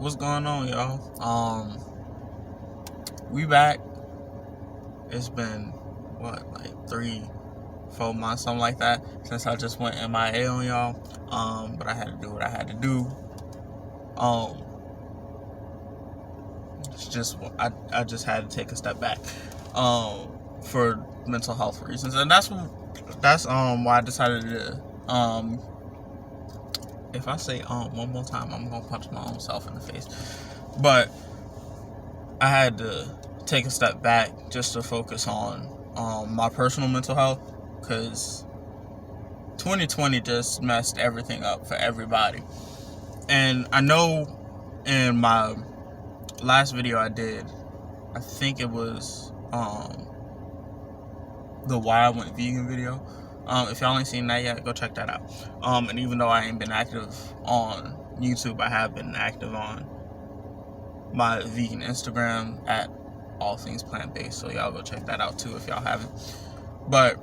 What's going on, y'all? We back. It's been like 3-4 months, something like that, since I just went MIA on y'all. But I had to do what I had to do. It's just I just had to take a step back, for mental health reasons, and that's why I decided to if I say one more time, I'm gonna punch my own self in the face. But I had to take a step back just to focus on my personal mental health, because 2020 just messed everything up for everybody. And I know in my last video I did, I think it was the Why I Went Vegan video. If y'all ain't seen that yet, go check that out. And even though I ain't been active on YouTube, I have been active on my vegan Instagram at All Things Plant Based. So y'all go check that out too if y'all haven't. But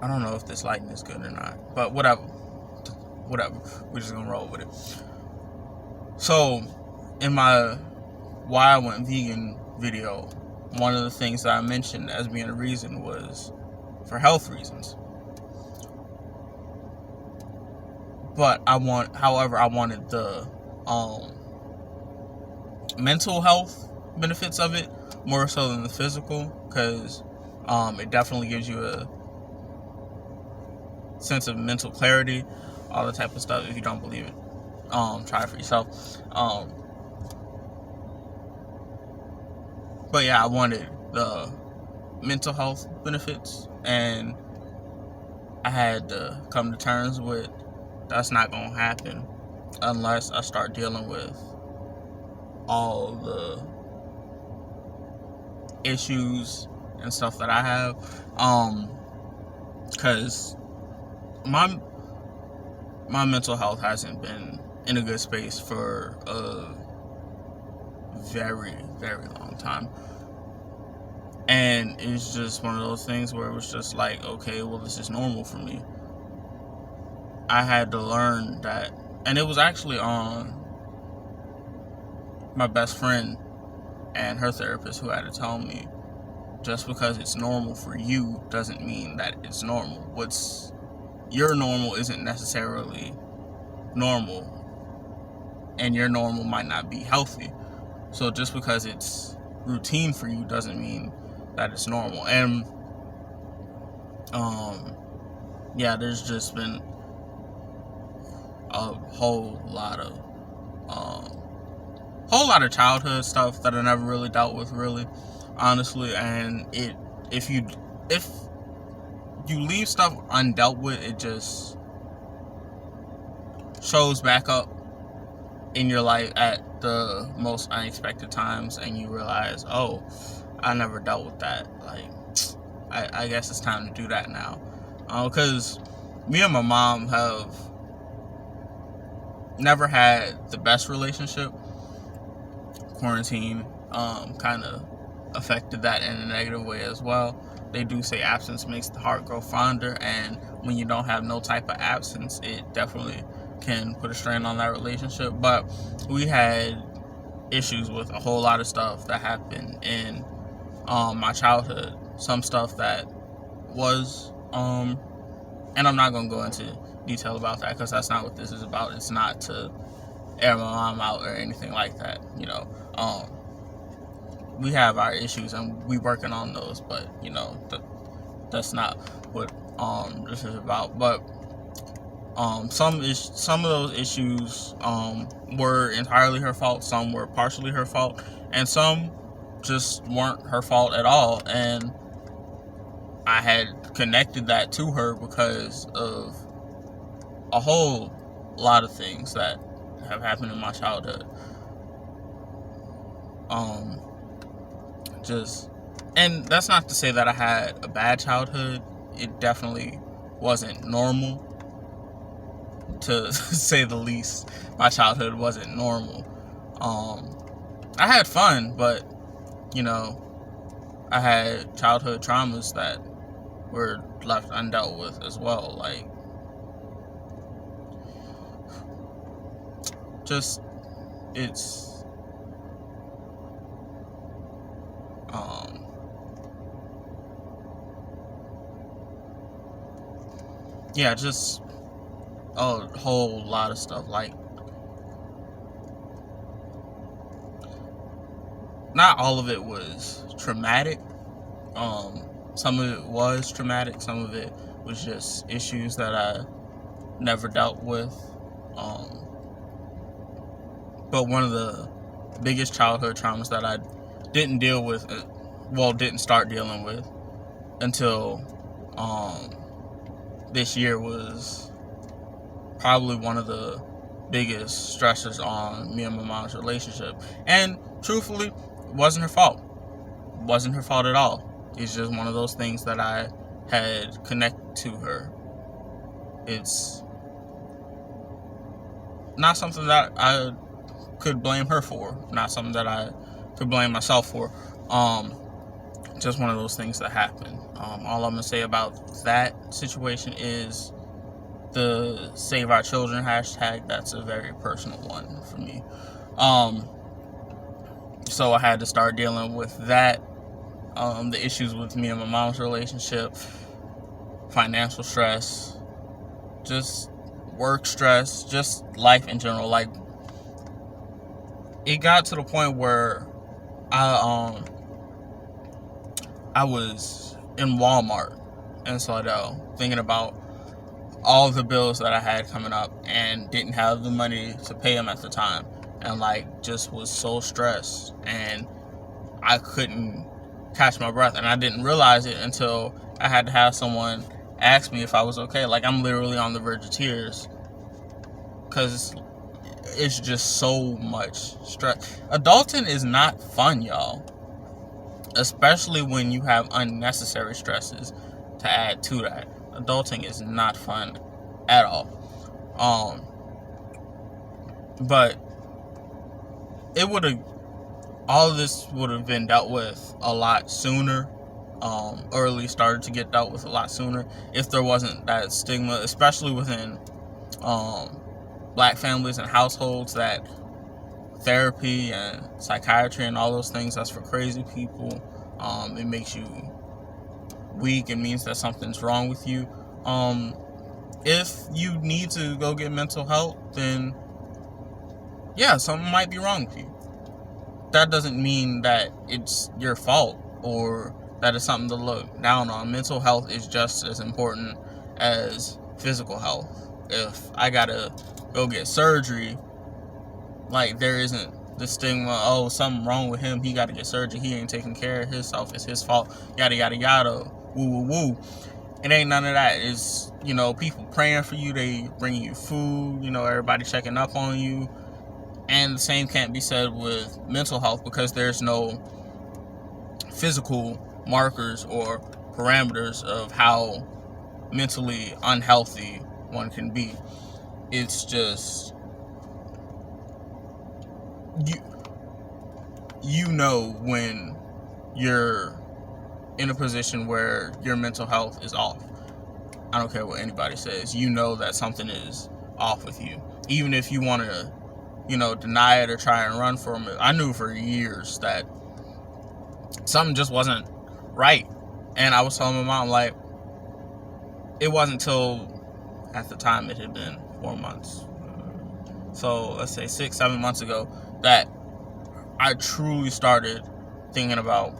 I don't know if this lighting is good or not. But whatever. We're just gonna roll with it. So in my Why I Went Vegan video, one of the things that I mentioned as being a reason was for health reasons. But I wanted the mental health benefits of it more so than the physical, because it definitely gives you a sense of mental clarity, all the type of stuff. If you don't believe it, try it for yourself. But yeah, I wanted the mental health benefits, and I had to come to terms with that's not gonna happen unless I start dealing with all the issues and stuff that I have, because my mental health hasn't been in a good space for a very, very long time. And it's just one of those things where it was just like, okay, well, this is normal for me. I had to learn that, and it was actually on my best friend and her therapist who had to tell me, just because it's normal for you doesn't mean that it's normal. What's your normal isn't necessarily normal, and your normal might not be healthy. So just because it's routine for you doesn't mean that it's normal. And yeah, there's just been a whole lot of childhood stuff that I never really dealt with, really, honestly. And if you leave stuff undealt with, it just shows back up in your life at the most unexpected times, and you realize, oh, I never dealt with that. Like, I guess it's time to do that now. Because me and my mom have never had the best relationship. Quarantine kind of affected that in a negative way as well. They do say absence makes the heart grow fonder, and when you don't have no type of absence, it definitely can put a strain on that relationship. But we had issues with a whole lot of stuff that happened in my childhood. Some stuff that was and I'm not gonna go into detail about that, because that's not what this is about. It's not to air my mom out or anything like that, you know. We have our issues and we working on those, but you know, that's not what this is about. But some of those issues were entirely her fault, some were partially her fault, and some just weren't her fault at all. And I had connected that to her because of a whole lot of things that have happened in my childhood. And that's not to say that I had a bad childhood. It definitely wasn't normal, to say the least. My childhood wasn't normal. I had fun, but you know, I had childhood traumas that were left undealt with as well. Like, just it's yeah, just a whole lot of stuff. Like, not all of it was traumatic. Some of it was traumatic. Some of it was just issues that I never dealt with. But one of the biggest childhood traumas that I didn't deal with, didn't start dealing with until this year, was probably one of the biggest stressors on me and my mom's relationship. And truthfully, it wasn't her fault. It wasn't her fault at all. It's just one of those things that I had connected to her. It's not something that I could blame her for. Not something that I could blame myself for. Just one of those things that happened. All I'm gonna say about that situation is the Save Our Children hashtag. That's a very personal one for me. So I had to start dealing with that. The issues with me and my mom's relationship, financial stress, just work stress, just life in general. Like, it got to the point where I was in Walmart in Slidell thinking about all the bills that I had coming up and didn't have the money to pay them at the time, and like just was so stressed and I couldn't catch my breath, and I didn't realize it until I had to have someone ask me if I was okay. Like, I'm literally on the verge of tears because it's just so much stress. Adulting is not fun, y'all, especially when you have unnecessary stresses to add to that. Adulting is not fun at all. But it would have, all of this would have been dealt with a lot sooner, or at least started to get dealt with a lot sooner, if there wasn't that stigma, especially within Black families and households, that therapy and psychiatry and all those things, that's for crazy people. It makes you weak. It means that something's wrong with you. If you need to go get mental help, then yeah, something might be wrong with you. That doesn't mean that it's your fault or that it's something to look down on. Mental health is just as important as physical health. If I gotta go get surgery, like, there isn't the stigma, oh, something wrong with him, he gotta get surgery, he ain't taking care of himself, it's his fault, yada yada yada, woo woo woo. It ain't none of that. It's, people praying for you, they bringing you food, everybody checking up on you. And the same can't be said with mental health, because there's no physical markers or parameters of how mentally unhealthy one can be. It's just, you know when you're in a position where your mental health is off. I don't care what anybody says. You know that something is off with you. Even if you want to, deny it or try and run from it. I knew for years that something just wasn't right. And I was telling my mom, like, it wasn't till, at the time, it had been 4 months. So let's say 6-7 months ago, that I truly started thinking about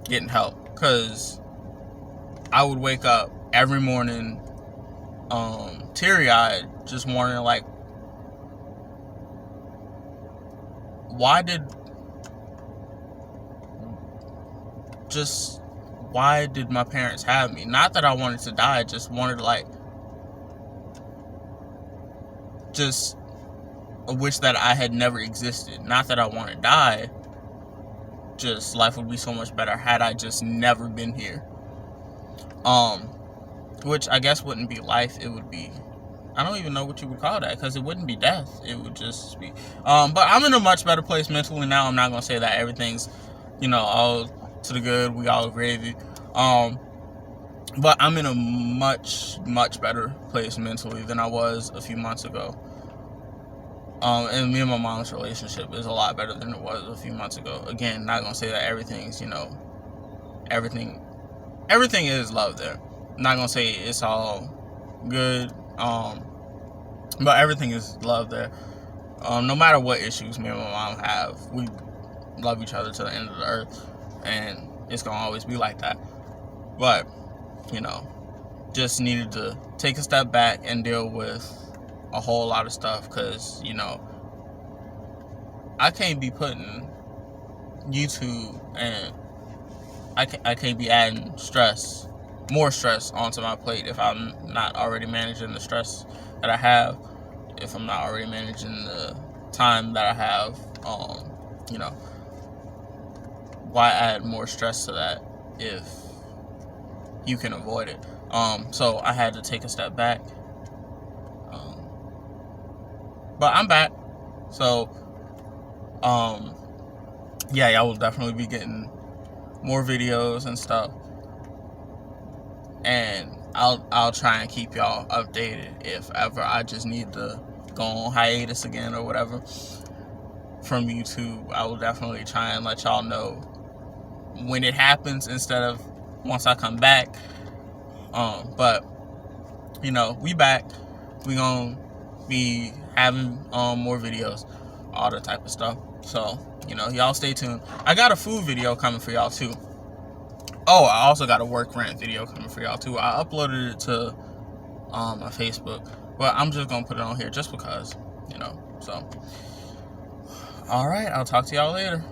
getting help. Because I would wake up every morning teary-eyed, just wondering, like, why did my parents have me? Not that I wanted to die, I just wanted to, like, just wish that I had never existed. Not that I want to die, just life would be so much better had I just never been here. Which I guess wouldn't be life, it would be, I don't even know what you would call that, because it wouldn't be death, it would just be, but I'm in a much better place mentally now. I'm not going to say that everything's, all to the good, we all gravy, but I'm in a much, much better place mentally than I was a few months ago. And me and my mom's relationship is a lot better than it was a few months ago. Again, not gonna say that everything's, everything is love there. Not gonna say it's all good, but everything is love there. No matter what issues me and my mom have, we love each other to the end of the earth, and it's gonna always be like that. But just needed to take a step back and deal with a whole lot of stuff, because I can't be putting YouTube, and I can't be adding more stress onto my plate if I'm not already managing the stress that I have, if I'm not already managing the time that I have. Why add more stress to that if you can avoid it? So I had to take a step back, but I'm back. So yeah, y'all will definitely be getting more videos and stuff, and I'll try and keep y'all updated if ever I just need to go on hiatus again or whatever from YouTube. I will definitely try and let y'all know when it happens instead of once I come back. But we back. We gonna be having more videos, all that type of stuff. So y'all stay tuned. I got a food video coming for y'all too. Oh, I also got a work rant video coming for y'all too. I uploaded it to my Facebook, but I'm just gonna put it on here just because, So all right, I'll talk to y'all later.